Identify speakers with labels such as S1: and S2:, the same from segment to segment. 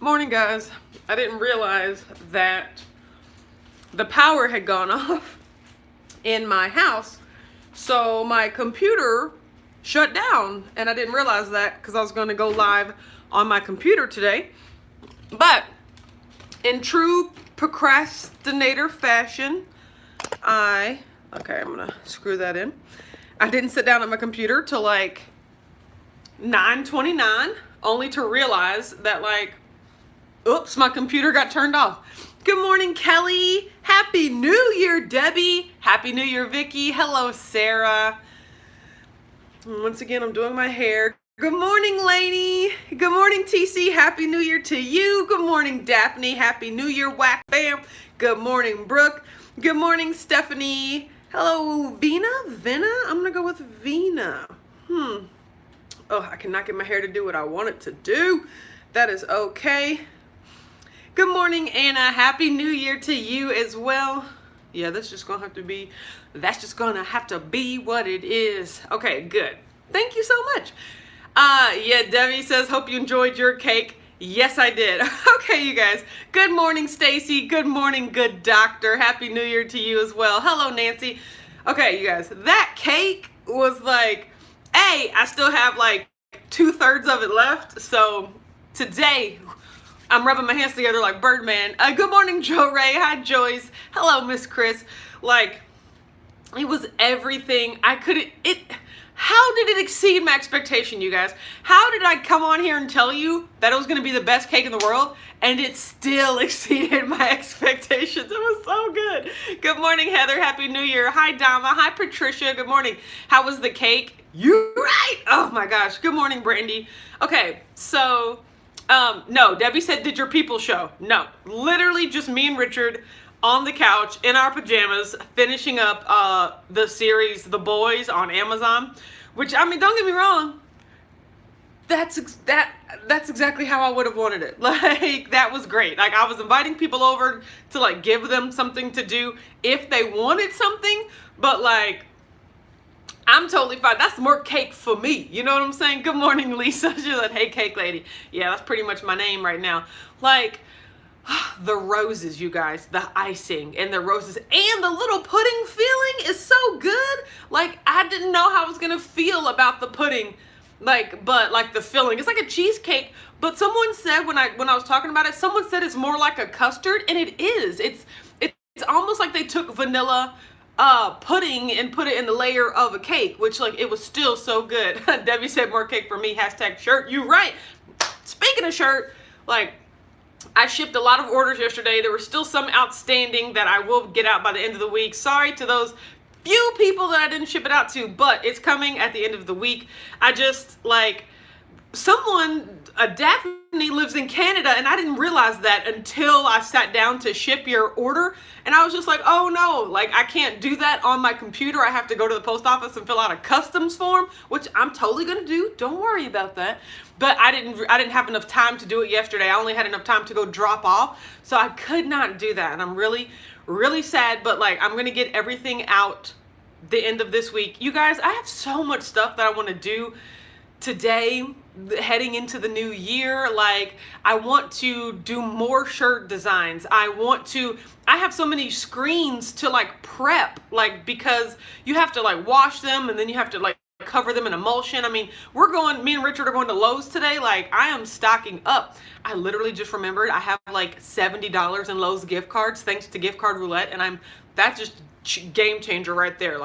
S1: Morning, guys. I didn't realize that the power had gone off in my house, so my computer shut down, and I didn't realize that because I was going to go live on my computer today. But in true procrastinator fashion, I'm gonna screw that in. I didn't sit down at my computer till like 9:29, only to realize that oops, my computer got turned off. Good morning, Kelly. Happy New Year, Debbie. Happy New Year, Vicky. Hello, Sarah. Once again, I'm doing my hair. Good morning, Lainey. Good morning, TC. Happy New Year to you. Good morning, Daphne. Happy New Year, Whack Bam. Good morning, Brooke. Good morning, Stephanie. Hello, Vina. I'm gonna go with Vina. Oh, I cannot get my hair to do what I want it to do. That is okay. Good morning, Anna. Happy New Year to you as well. Yeah, that's just gonna have to be what it is. Okay, good. Thank you so much. Yeah, Debbie says, hope you enjoyed your cake. Yes, I did. Okay, you guys. Good morning, Stacy. Good morning, good doctor. Happy New Year to you as well. Hello, Nancy. Okay, you guys, that cake was I still have 2/3 of it left. So today, I'm rubbing my hands together like Birdman. Good morning, Joe Ray. Hi, Joyce. Hello, Miss Chris. It was everything I couldn't. How did it exceed my expectation, you guys? How did I come on here and tell you that it was going to be the best cake in the world, and it still exceeded my expectations? It was so good. Good morning, Heather. Happy New Year. Hi, Dama. Hi, Patricia. Good morning. How was the cake? You right? Oh my gosh. Good morning, Brandy. Okay, so no, Debbie said, did your people show? No, literally just me and Richard on the couch in our pajamas finishing up the series The Boys on Amazon, which, I mean, don't get me wrong, that's exactly how I would have wanted it. That was great. I was inviting people over to give them something to do if they wanted something, but I'm totally fine. That's more cake for me. You know what I'm saying? Good morning, Lisa. She said, hey, cake lady. Yeah, that's pretty much my name right now. The roses, you guys, the icing and the roses and the little pudding feeling is so good. I didn't know how I was going to feel about the pudding, but the filling. It's like a cheesecake, but someone said when I was talking about it, someone said it's more like a custard, and it is. It's almost like they took vanilla pudding and put it in the layer of a cake, which it was still so good. Debbie said more cake for me, #shirt. You right. Speaking of shirt, I shipped a lot of orders yesterday. There were still some outstanding that I will get out by the end of the week. Sorry to those few people that I didn't ship it out to, but it's coming at the end of the week. I just Daphne lives in Canada, and I didn't realize that until I sat down to ship your order, and I was just oh no, I can't do that on my computer. I have to go to the post office and fill out a customs form, which I'm totally gonna do. Don't worry about that. But I didn't have enough time to do it yesterday. I only had enough time to go drop off, so I could not do that, and I'm really, really sad. But I'm gonna get everything out the end of this week. You guys, I have so much stuff that I want to do today, heading into the new year. I want to do more shirt designs. I have so many screens to prep, because you have to wash them, and then you have to cover them in emulsion. I mean, me and Richard are going to Lowe's today. I am stocking up. I literally just remembered I have $70 in Lowe's gift cards thanks to Gift Card Roulette, and that's just game changer right there.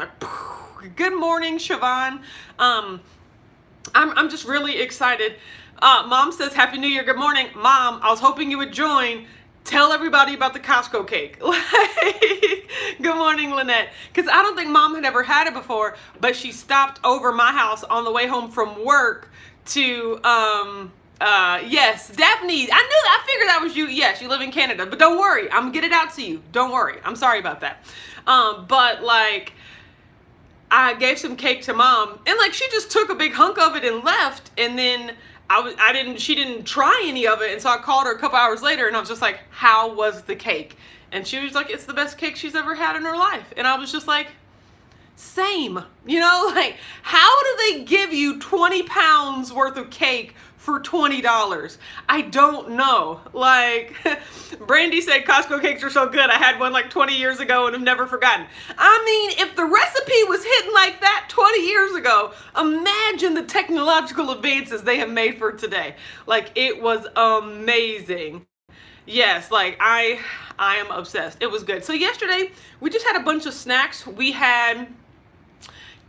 S1: Good morning, Siobhan. I'm just really excited. Mom says, Happy New Year. Good morning. Mom, I was hoping you would join. Tell everybody about the Costco cake. Good morning, Lynette. Because I don't think Mom had ever had it before, but she stopped over my house on the way home from work to, yes, Daphne. I figured that was you. Yes, you live in Canada, but don't worry. I'm going to get it out to you. Don't worry. I'm sorry about that. But I gave some cake to Mom, and she just took a big hunk of it and left, and then she didn't try any of it, and so I called her a couple hours later, and I was just how was the cake? And she was it's the best cake she's ever had in her life. And I was just same, how do they give you 20 pounds worth of cake for $20? I don't know. Like, Brandy said Costco cakes are so good. I had one like 20 years ago and have never forgotten. I mean, if the recipe was hitting like that 20 years ago, imagine the technological advances they have made for today. Like, it was amazing. Yes, like I am obsessed. It was good. So yesterday we just had a bunch of snacks. We had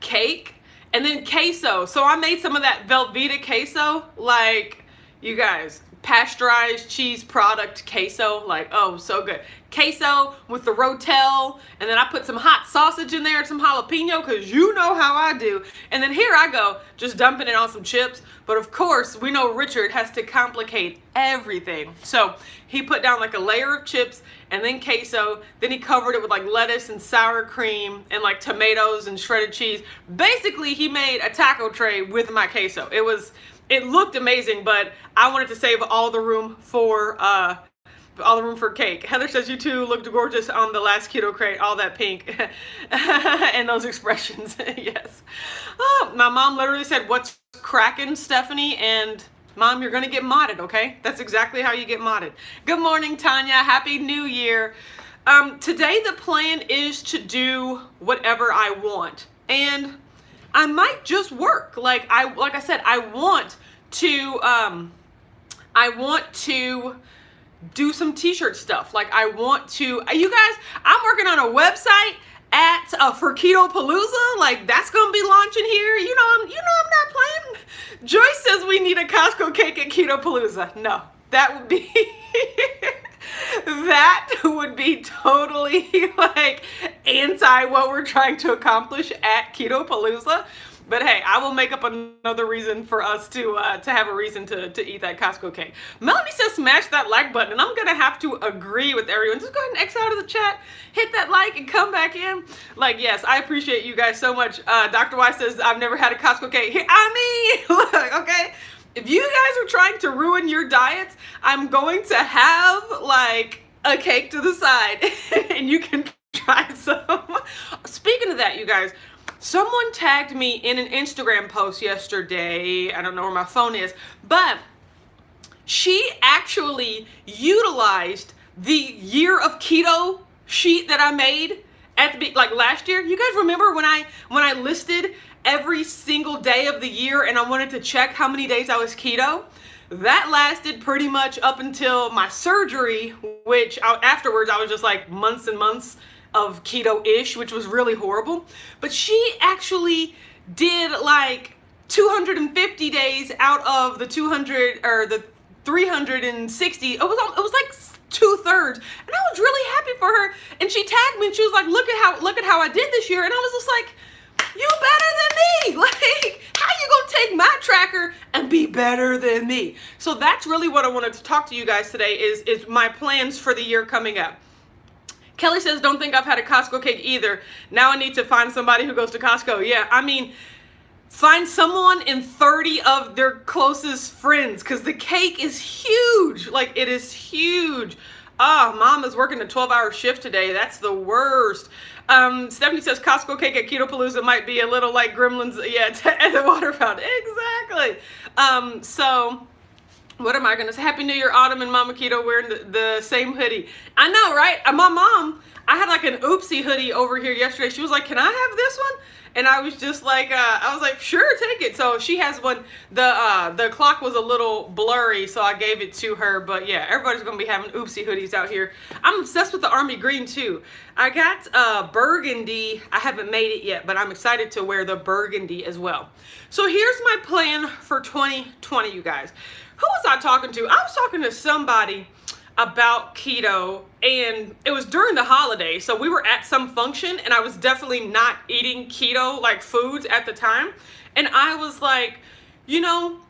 S1: cake and then queso. So I made some of that Velveeta queso. Like, you guys, pasteurized cheese product queso. Like, oh, so good. Queso with the rotel, and then I put some hot sausage in there, some jalapeno, because you know how I do. And then here I go, just dumping it on some chips. But of course, we know Richard has to complicate everything. So he put down like a layer of chips and then queso. Then he covered it with like lettuce and sour cream and like tomatoes and shredded cheese. Basically, he made a taco tray with my queso. It looked amazing, but I wanted to save all the room for cake. Heather says, you two looked gorgeous on the last keto crate, all that pink. And those expressions, yes. Oh, my mom literally said, what's cracking, Stephanie? And Mom, you're gonna get modded, okay? That's exactly how you get modded. Good morning, Tanya. Happy New Year. Today the plan is to do whatever I want. And I might just work. Like I said, I want to do some t-shirt stuff. Like I want to, you guys, I'm working on a website for Keto Palooza. Like that's gonna be launching here. You know I'm not playing. Joyce says we need a Costco cake at Keto Palooza. No, that would be that would be totally like anti what we're trying to accomplish at Keto Palooza. But hey, I will make up another reason for us to have a reason to eat that Costco cake. Melanie says smash that like button, and I'm gonna have to agree with everyone. Just go ahead and X out of the chat, hit that like, and come back in. Like, yes, I appreciate you guys so much. Dr. Y says I've never had a Costco cake. I mean, look, okay, if you guys are trying to ruin your diets, I'm going to have like a cake to the side, and you can try some. Speaking of that, you guys. Someone tagged me in an Instagram post yesterday. I don't know where my phone is, but she actually utilized the year of keto sheet that I made at the like last year. You guys remember when I listed every single day of the year and I wanted to check how many days I was keto? That lasted pretty much up until my surgery, which afterwards I was just like months and months of keto-ish, which was really horrible. But she actually did like 250 days out of the 200 or the 360. It was like 2/3, and I was really happy for her. And she tagged me and she was like, look at how I did this year. And I was just like, you better than me. Like, how you gonna take my tracker and be better than me? So that's really what I wanted to talk to you guys today is my plans for the year coming up. Kelly says, don't think I've had a Costco cake either. Now I need to find somebody who goes to Costco. Yeah, I mean, find someone in 30 of their closest friends, because the cake is huge. Like, it is huge. Oh, Mom is working a 12-hour shift today. That's the worst. Stephanie says Costco cake at Keto Palooza might be a little like Gremlins, yeah, at the water fountain. Exactly. So what am I going to say? Happy New Year, Autumn and Mama Keto wearing the same hoodie. I know, right? My mom, I had like an oopsie hoodie over here yesterday. She was like, can I have this one? And I was just like, I was like, sure, take it. So she has one. The clock was a little blurry, so I gave it to her. But yeah, everybody's going to be having oopsie hoodies out here. I'm obsessed with the army green too. I got burgundy. I haven't made it yet, but I'm excited to wear the burgundy as well. So here's my plan for 2020, you guys. Who was I talking to? I was talking to somebody about keto, and it was during the holiday. So we were at some function, and I was definitely not eating keto like foods at the time. And I was like, you know,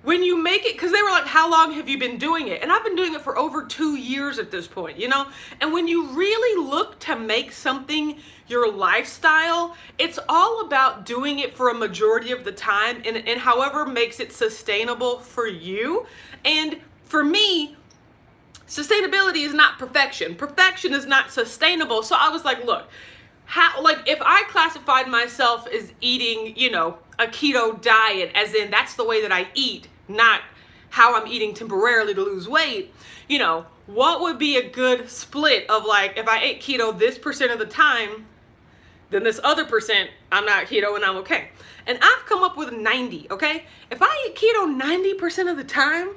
S1: when you make it, because they were like, how long have you been doing it? And I've been doing it for over 2 years at this point, you know? And when you really look to make something your lifestyle, it's all about doing it for a majority of the time and however makes it sustainable for you. And for me, sustainability is not perfection. Perfection is not sustainable. So I was like, look, if I classified myself as eating, you know, a keto diet, as in that's the way that I eat, not how I'm eating temporarily to lose weight, you know, what would be a good split of like, if I ate keto this percent of the time, then this other percent, I'm not keto and I'm okay. And I've come up with 90, okay? If I eat keto 90% of the time,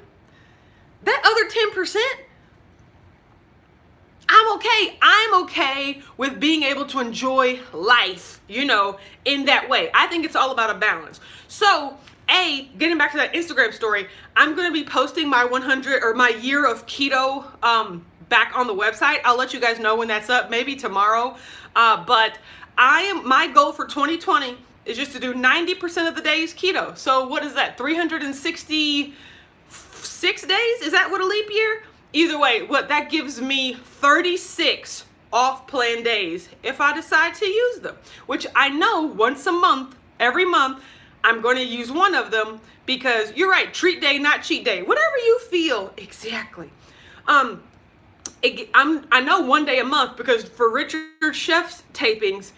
S1: that other 10%, I'm okay. I'm okay with being able to enjoy life, you know, in that way. I think it's all about a balance. So, getting back to that Instagram story, I'm going to be posting my 100 or my year of keto back on the website. I'll let you guys know when that's up, maybe tomorrow. But my goal for 2020 is just to do 90% of the days keto. So what is that? 366 days? Is that what a leap year? Either way, what that gives me 36 off-plan days if I decide to use them, which I know once a month, every month, I'm going to use one of them because you're right, treat day, not cheat day. Whatever you feel, exactly. I know one day a month because for Richard Chef's tapings,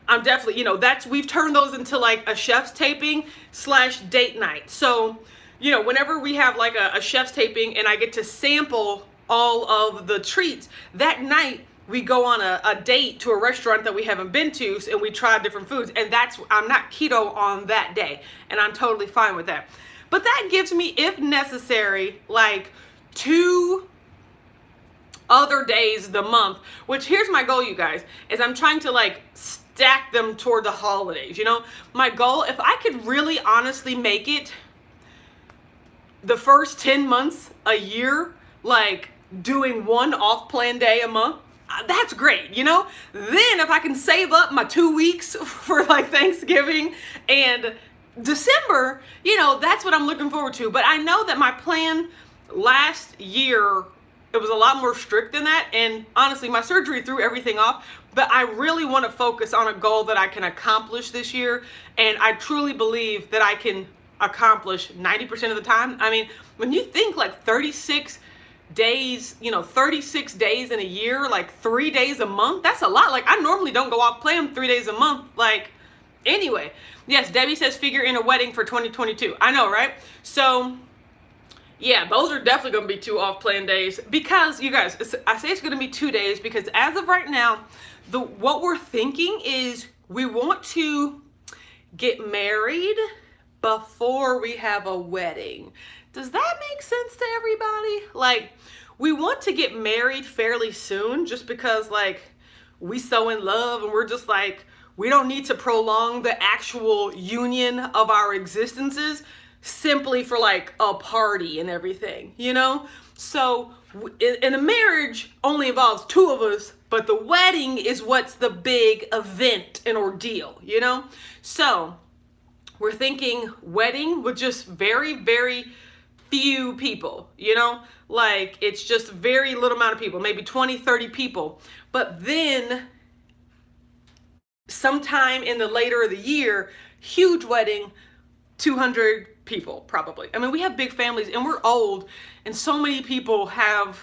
S1: I'm definitely, you know, we've turned those into like a chef's taping / date night. So, you know, whenever we have like a chef's taping and I get to sample all of the treats, that night we go on a date to a restaurant that we haven't been to and we try different foods. And I'm not keto on that day and I'm totally fine with that. But that gives me, if necessary, like 2 other days the month, which here's my goal, you guys, is I'm trying to like stack them toward the holidays. You know, my goal, if I could really honestly make it the first 10 months a year, like doing one off-plan day a month, that's great, you know? Then if I can save up my 2 weeks for like Thanksgiving and December, you know, that's what I'm looking forward to. But I know that my plan last year, it was a lot more strict than that. And honestly, my surgery threw everything off. But I really want to focus on a goal that I can accomplish this year. And I truly believe that I can accomplish 90% of the time. I mean, when you think like 36 days, you know, 36 days in a year, like 3 days a month, that's a lot. Like I normally don't go off plan 3 days a month. Like anyway, yes, Debbie says figure in a wedding for 2022. I know, right? So yeah, those are definitely going to be 2 off-plan days because you guys, I say it's going to be 2 days because as of right now, what we're thinking is we want to get married before we have a wedding. Does that make sense to everybody? Like, we want to get married fairly soon just because, like, we so in love and we're just like, we don't need to prolong the actual union of our existences simply for like a party and everything, you know? So in a marriage only involves 2 of us, but the wedding is what's the big event and ordeal, you know? So we're thinking wedding with just very, very few people, you know? Like it's just very little amount of people, maybe 20, 30 people. But then sometime in the later of the year, huge wedding, 200 people probably. I mean, we have big families and we're old and so many people have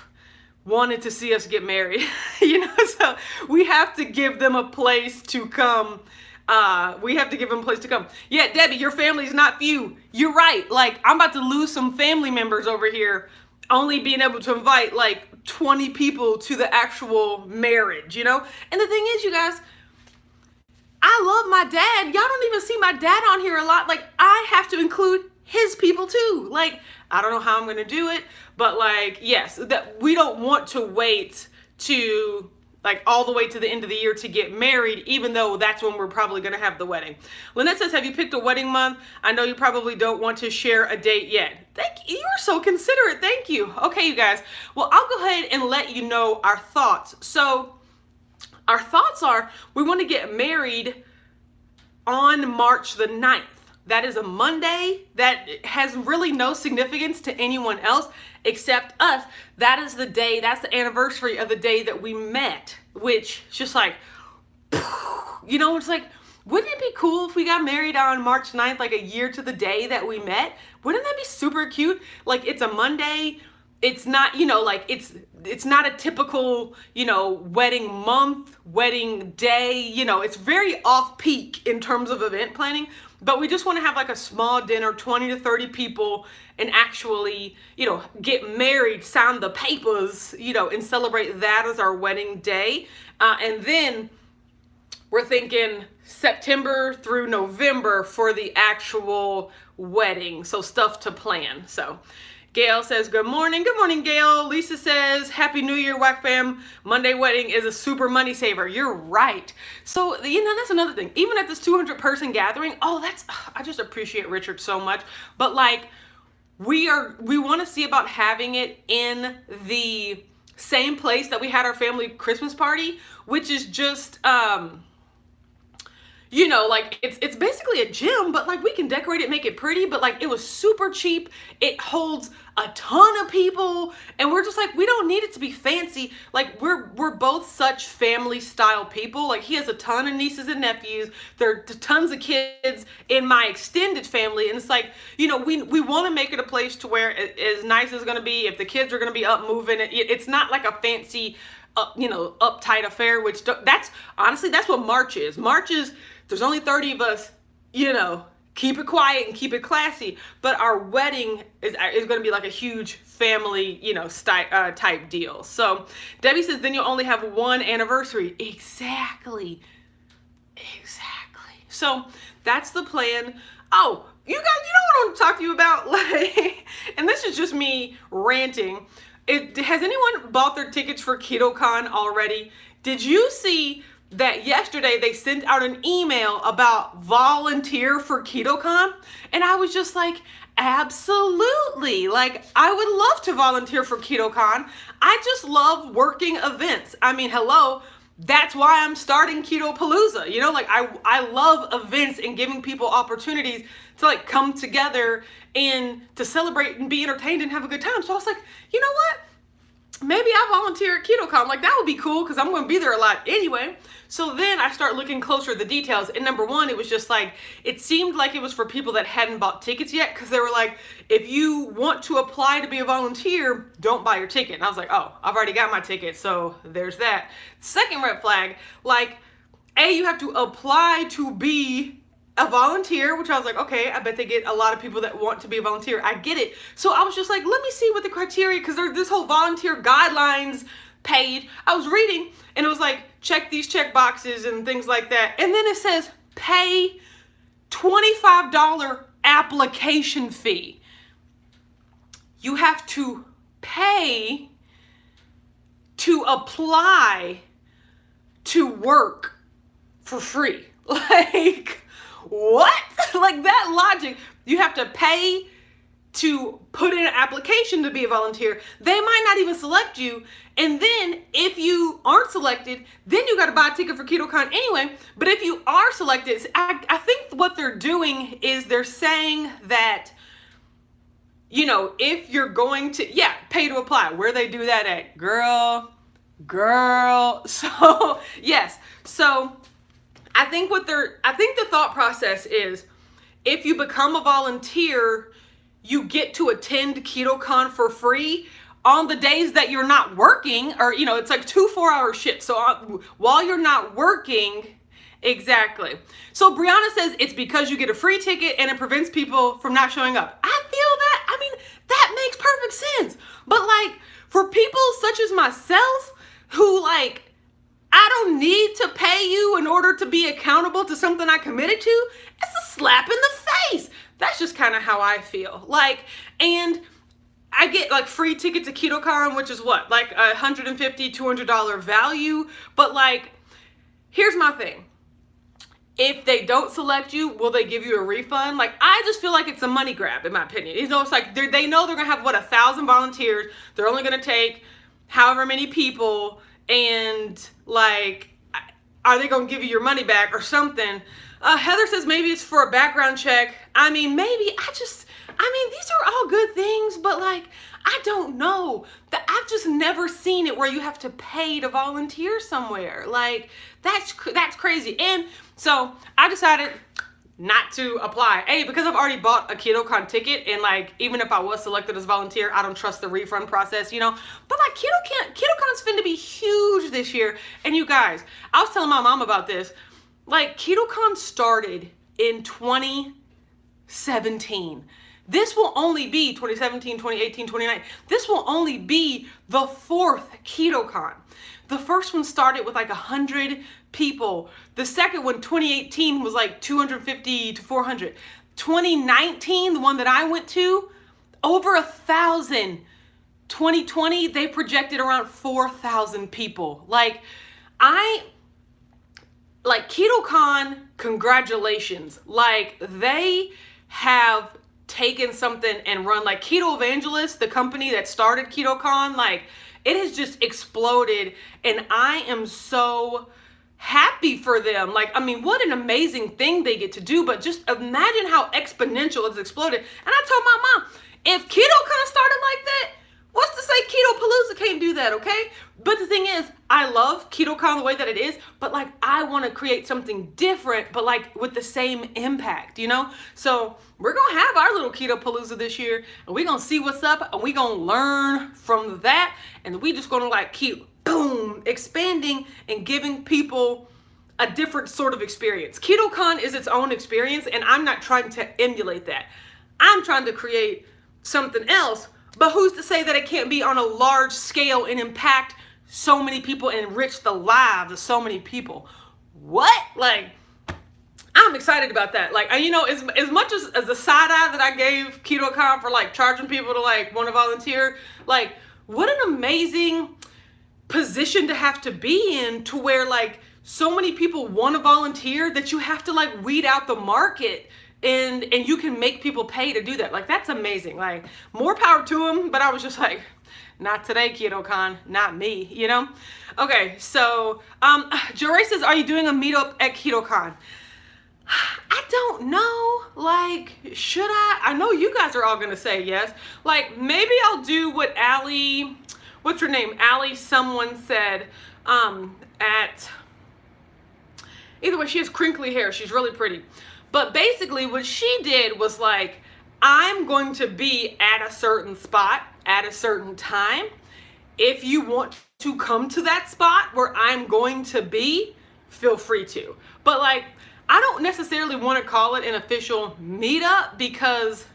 S1: wanted to see us get married, you know, so we have to give them a place to come. Yeah, Debbie, your family's not few. You're right. Like I'm about to lose some family members over here, only being able to invite like 20 people to the actual marriage, you know? And the thing is, you guys, I love my dad. Y'all don't even see my dad on here a lot. Like I have to include his people too. Like, I don't know how I'm going to do it, but like, yes, that we don't want to wait to like all the way to the end of the year to get married, even though that's when we're probably going to have the wedding. Lynette says, have you picked a wedding month? I know you probably don't want to share a date yet. Thank you. You're so considerate. Thank you. Okay, you guys. Well, I'll go ahead and let you know our thoughts. So our thoughts are we want to get married on March the 9th. That is a Monday. That has really no significance to anyone else except us. That is the day, that's the anniversary of the day that we met, which is just like, you know, it's like, wouldn't it be cool if we got married on March 9th, like a year to the day that we met? Wouldn't that be super cute? Like it's a Monday. It's not, you know, like it's not a typical, you know, wedding month, wedding day, you know, it's very off peak in terms of event planning. but we just want to have like a small dinner, 20 to 30 people, and actually, get married, sign the papers, and celebrate that as our wedding day. And then we're thinking September through November for the actual wedding. So stuff to plan. So Gail says, good morning. Good morning, Gail. Lisa says, Happy New Year, WAC fam. Monday wedding is a super money saver. You're right. So, that's another thing. Even at this 200 person gathering, I just appreciate Richard so much. But like, we want to see about having it in the same place that we had our family Christmas party, which is just, like it's basically a gym, but like we can decorate it, make it pretty, but like it was super cheap. It holds a ton of people, and we're just like, we don't need it to be fancy. Like we're both such family style people. Like he has a ton of nieces and nephews. There are tons of kids in my extended family, and it's like, we want to make it a place to where as nice as it's going to be. If the kids are going to be up moving, it's not like a fancy uptight affair, which that's what March is. March is, there's only 30 of us, keep it quiet and keep it classy. But our wedding is going to be like a huge family, type deal. So Debbie says, then you'll only have one anniversary. Exactly. So that's the plan. Oh, you guys, what I want to talk to you about? Like, and this is just me ranting. Has anyone bought their tickets for KetoCon already? Did you see that yesterday they sent out an email about volunteer for KetoCon? And I was just like, absolutely. Like, I would love to volunteer for KetoCon. I just love working events. I mean, hello, that's why I'm starting Ketopalooza. Like I love events and giving people opportunities to like come together and to celebrate and be entertained and have a good time. So I was like, you know what? Maybe I volunteer at KetoCon. Like that would be cool because I'm going to be there a lot anyway. So then I start looking closer at the details. And number one, it was just like, it seemed like it was for people that hadn't bought tickets yet, because they were like, if you want to apply to be a volunteer, don't buy your ticket. And I was like, oh, I've already got my ticket. So there's that. Second red flag, like, you have to apply to be a volunteer, which I was like, okay, I bet they get a lot of people that want to be a volunteer. I get it. So I was just like, let me see what the criteria, because there's this whole volunteer guidelines page. I was reading and it was like, check these check boxes and things like that. And then it says pay $25 application fee. You have to pay to apply to work for free. Like, what? Like that logic. You have to pay to put in an application to be a volunteer. They might not even select you. And then if you aren't selected, then you got to buy a ticket for KetoCon anyway. But if you are selected, I think what they're doing is they're saying that, if you're going to, pay to apply. Where they do that at? Girl. So, yes. So I think the thought process is, if you become a volunteer, you get to attend KetoCon for free on the days that you're not working, or, it's like 2 4-hour shifts. So while you're not working, exactly. So Brianna says it's because you get a free ticket and it prevents people from not showing up. I feel that. I mean, that makes perfect sense. But like, for people such as myself who like, I don't need to pay you in order to be accountable to something I committed to, it's a slap in the face. That's just kind of how I feel. Like, and I get like free tickets to KetoCon, which is what, like $150, $200 value. But like, here's my thing. If they don't select you, will they give you a refund? Like, I just feel like it's a money grab, in my opinion. It's like they know they're gonna have 1,000 volunteers. They're only gonna take however many people, and like, are they gonna give you your money back or something? Heather says maybe it's for a background check. I mean, maybe. These are all good things, but like, I don't know. I've just never seen it where you have to pay to volunteer somewhere. Like, that's crazy. And so I decided not to apply. Because I've already bought a KetoCon ticket, and like, even if I was selected as volunteer, I don't trust the refund process, But like, KetoCon's finna be huge this year. And you guys, I was telling my mom about this. Like, KetoCon started in 2017. This will only be 2017, 2018, 2019. This will only be the 4th KetoCon. The first one started with like 100 people. The second one, 2018, was like 250 to 400. 2019, the one that I went to, over 1,000. 2020, they projected around 4,000 people. Like KetoCon, congratulations. Like, they have taken something and run, like Keto Evangelist, the company that started KetoCon, like, it has just exploded, and I am so happy for them. Like, I mean, what an amazing thing they get to do, but just imagine how exponential it's exploded. And I told my mom, if KetoCon started like that, what's to say Keto Palooza can't do that, okay? But the thing is, I love KetoCon the way that it is, but like, I want to create something different, but like with the same impact, you know? So we're going to have our little Keto Palooza this year, and we're going to see what's up, and we're going to learn from that, and we just going to like keep, boom, expanding and giving people a different sort of experience. KetoCon is its own experience, and I'm not trying to emulate that. I'm trying to create something else. But who's to say that it can't be on a large scale and impact so many people and enrich the lives of so many people? What? Like, I'm excited about that. Like, you know, as much as the side eye that I gave KetoCon for like charging people to like want to volunteer, like, what an amazing position to have to be in, to where like so many people want to volunteer that you have to like weed out the market. And you can make people pay to do that. Like, that's amazing. Like, more power to them. But I was just like, not today, KetoCon. Not me, you know? Okay, so Jeray says, are you doing a meetup at KetoCon? I don't know. Like, should I? I know you guys are all going to say yes. Like, maybe I'll do what Allie, what's her name? Allie someone said at, either way, she has crinkly hair. She's really pretty. But basically what she did was like, I'm going to be at a certain spot at a certain time. If you want to come to that spot where I'm going to be, feel free to. But like, I don't necessarily want to call it an official meetup, because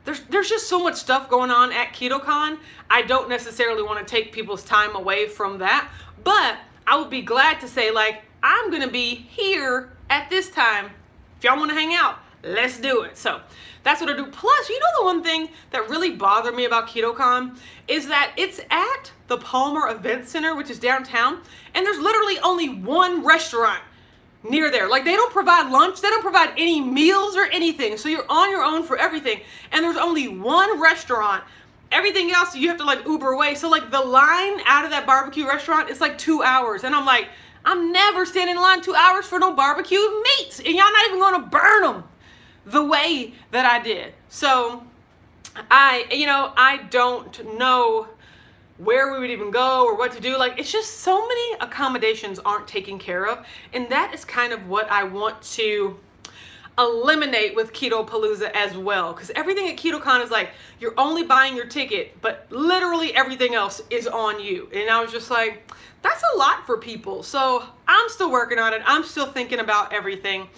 S1: there's just so much stuff going on at KetoCon. I don't necessarily want to take people's time away from that. But I would be glad to say, like, I'm going to be here at this time. If y'all want to hang out, let's do it. So that's what I do. Plus, you know, the one thing that really bothered me about KetoCon is that it's at the Palmer Event Center, which is downtown, and there's literally only one restaurant near there. Like, they don't provide lunch, they don't provide any meals or anything. So you're on your own for everything. And there's only one restaurant. Everything else you have to like Uber away. So like the line out of that barbecue restaurant is like 2 hours. And I'm like, I'm never standing in line 2 hours for no barbecue meats, and y'all not even gonna burn them the way that I did. So I don't know where we would even go or what to do. Like, it's just so many accommodations aren't taken care of, and that is kind of what I want to eliminate with Keto Palooza as well, because everything at KetoCon is like, you're only buying your ticket, but literally everything else is on you. And I was just like, that's a lot for people. So I'm still working on it. I'm still thinking about everything.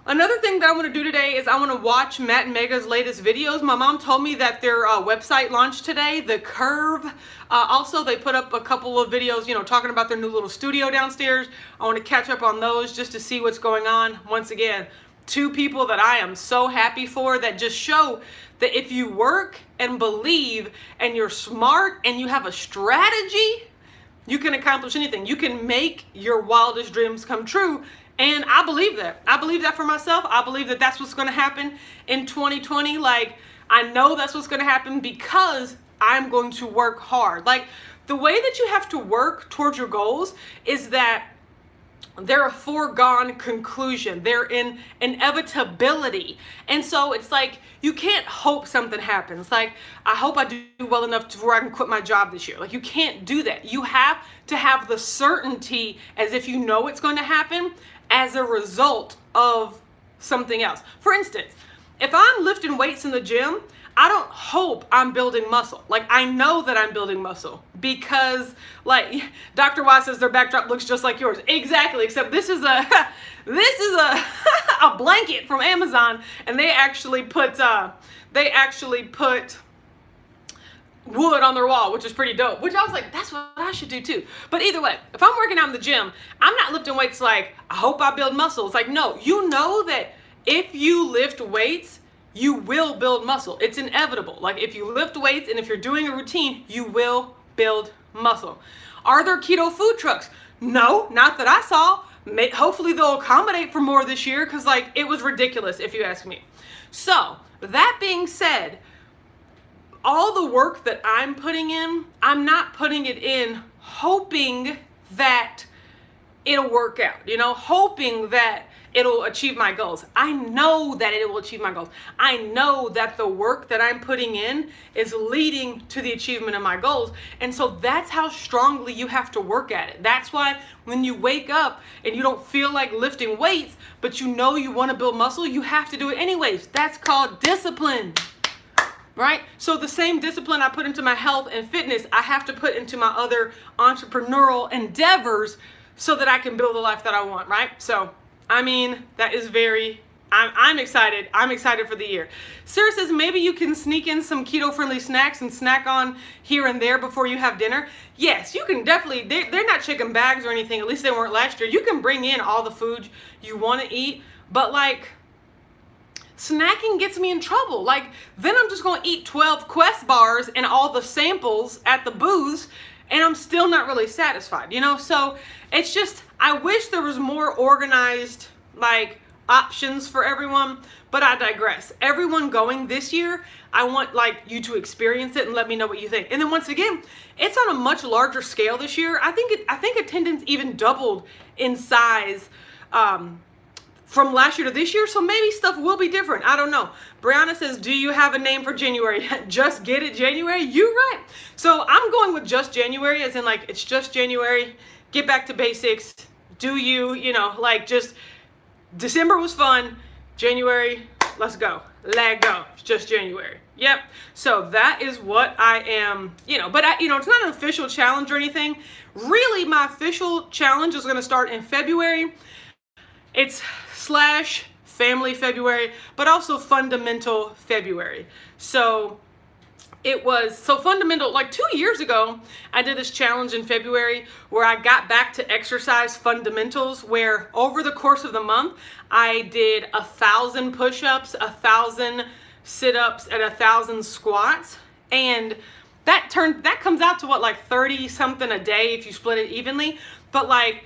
S1: Another thing that I want to do today is I want to watch Matt and Mega's latest videos. My mom told me that their website launched today, The Curve. Also, they put up a couple of videos, you know, talking about their new little studio downstairs. I want to catch up on those just to see what's going on. Once again, 2 people that I am so happy for, that just show that if you work and believe and you're smart and you have a strategy, you can accomplish anything. You can make your wildest dreams come true. And I believe that. I believe that for myself. I believe that that's what's going to happen in 2020. Like, I know that's what's going to happen because I'm going to work hard. Like, the way that you have to work towards your goals is that they're a foregone conclusion. They're in inevitability. And so it's like, you can't hope something happens. Like, I hope I do well enough to where I can quit my job this year. Like, you can't do that. You have to have the certainty as if you know it's going to happen as a result of something else. For instance, if I'm lifting weights in the gym, I don't hope I'm building muscle. Like, I know that I'm building muscle because, like, Dr. Y says their backdrop looks just like yours. Exactly, except this is a a blanket from Amazon, and they actually put wood on their wall, which is pretty dope, which I was like, that's what I should do too. But either way, if I'm working out in the gym, I'm not lifting weights like, I hope I build muscle. It's like, no, you know that if you lift weights, you will build muscle. It's inevitable. Like, if you lift weights and if you're doing a routine, you will build muscle. Are there keto food trucks? No, not that I saw. Hopefully they'll accommodate for more this year, because like, it was ridiculous if you ask me. So that being said, all the work that I'm putting in, I'm not putting it in hoping that it'll work out, hoping that it'll achieve my goals. I know that it will achieve my goals. I know that the work that I'm putting in is leading to the achievement of my goals. And so that's how strongly you have to work at it. That's why when you wake up and you don't feel like lifting weights, but you know you want to build muscle, you have to do it anyways. That's called discipline. Right? So the same discipline I put into my health and fitness, I have to put into my other entrepreneurial endeavors so that I can build the life that I want, right? So, I mean, that is I'm excited. I'm excited for the year. Sarah says maybe you can sneak in some keto-friendly snacks and snack on here and there before you have dinner. Yes, you can definitely. They're not chicken bags or anything. At least they weren't last year. You can bring in all the food you want to eat, but like, snacking gets me in trouble. Like, then I'm just going to eat 12 Quest bars and all the samples at the booths, and I'm still not really satisfied, So it's just, I wish there was more organized, like, options for everyone, but I digress. Everyone going this year, I want, like, you to experience it and let me know what you think. And then once again, it's on a much larger scale this year. I think attendance even doubled in size, from last year to this year, so maybe stuff will be different. I don't know. Brianna says, do you have a name for January? Just get it January? You're right. So I'm going with just January, as in like, it's just January. Get back to basics. Do like, just December was fun. January, let's go. Let go. It's just January. Yep. So that is what I am, but it's not an official challenge or anything. Really, my official challenge is going to start in February. It's /Family February, but also Fundamental February. So it was fundamental. Like 2 years ago, I did this challenge in February where I got back to exercise fundamentals, where over the course of the month, I did 1,000 push-ups, 1,000 sit-ups, and 1,000 squats. And that comes out to what, like 30 something a day if you split it evenly. But like,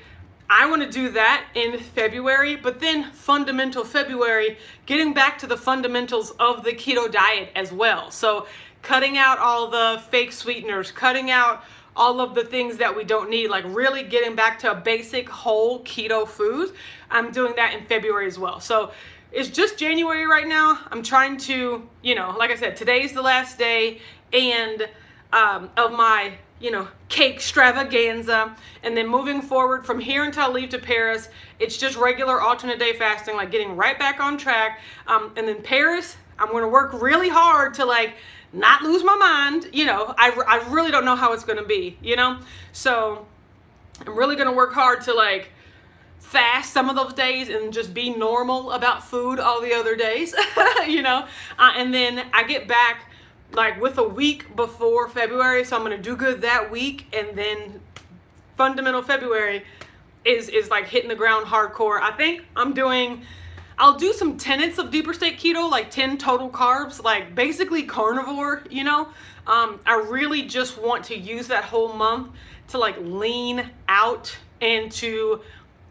S1: I want to do that in February, but then Fundamental February, getting back to the fundamentals of the keto diet as well. So cutting out all the fake sweeteners, cutting out all of the things that we don't need, like really getting back to a basic whole keto food. I'm doing that in February as well. So it's just January right now. I'm trying to, like I said, today's the last day and of my cake extravaganza, and then moving forward from here until I leave to Paris, it's just regular alternate day fasting, like getting right back on track. And then Paris, I'm going to work really hard to like not lose my mind. I really don't know how it's going to be, so I'm really going to work hard to like fast some of those days and just be normal about food all the other days, and then I get back like with a week before February, so I'm gonna do good that week, and then Fundamental February is like hitting the ground hardcore. I think I'll do some tenets of deeper state keto, like 10 total carbs, like basically carnivore, I really just want to use that whole month to like lean out and to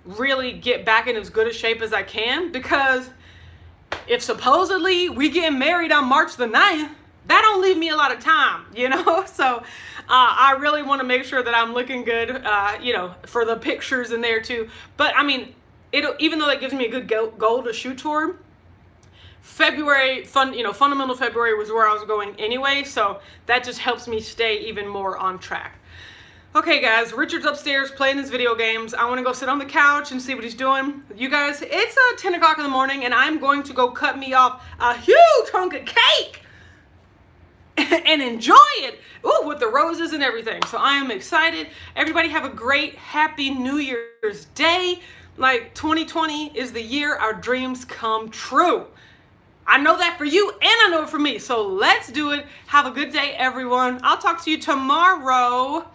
S1: really get back in as good a shape as I can, because if supposedly we get married on March the 9th, that don't leave me a lot of time, so I really want to make sure that I'm looking good, for the pictures in there too. But I mean, even though that gives me a good goal to shoot toward, February, Fundamental February was where I was going anyway, so that just helps me stay even more on track. Okay guys, Richard's upstairs playing his video games. I want to go sit on the couch and see what he's doing. You guys, it's 10 o'clock in the morning, and I'm going to go cut me off a huge hunk of cake. and enjoy it. Ooh, with the roses and everything. So I am excited. Everybody have a great, happy New Year's Day. Like 2020 is the year our dreams come true. I know that for you and I know it for me. So let's do it. Have a good day, everyone. I'll talk to you tomorrow.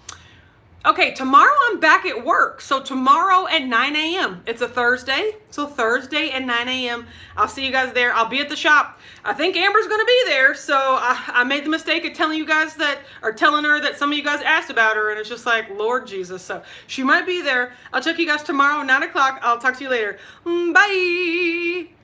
S1: Okay, tomorrow I'm back at work. So tomorrow at 9 a.m. It's a Thursday. So Thursday at 9 a.m. I'll see you guys there. I'll be at the shop. I think Amber's going to be there. So I made the mistake of telling you guys that, or telling her that some of you guys asked about her. And it's just like, Lord Jesus. So she might be there. I'll check you guys tomorrow at 9 o'clock. I'll talk to you later. Bye.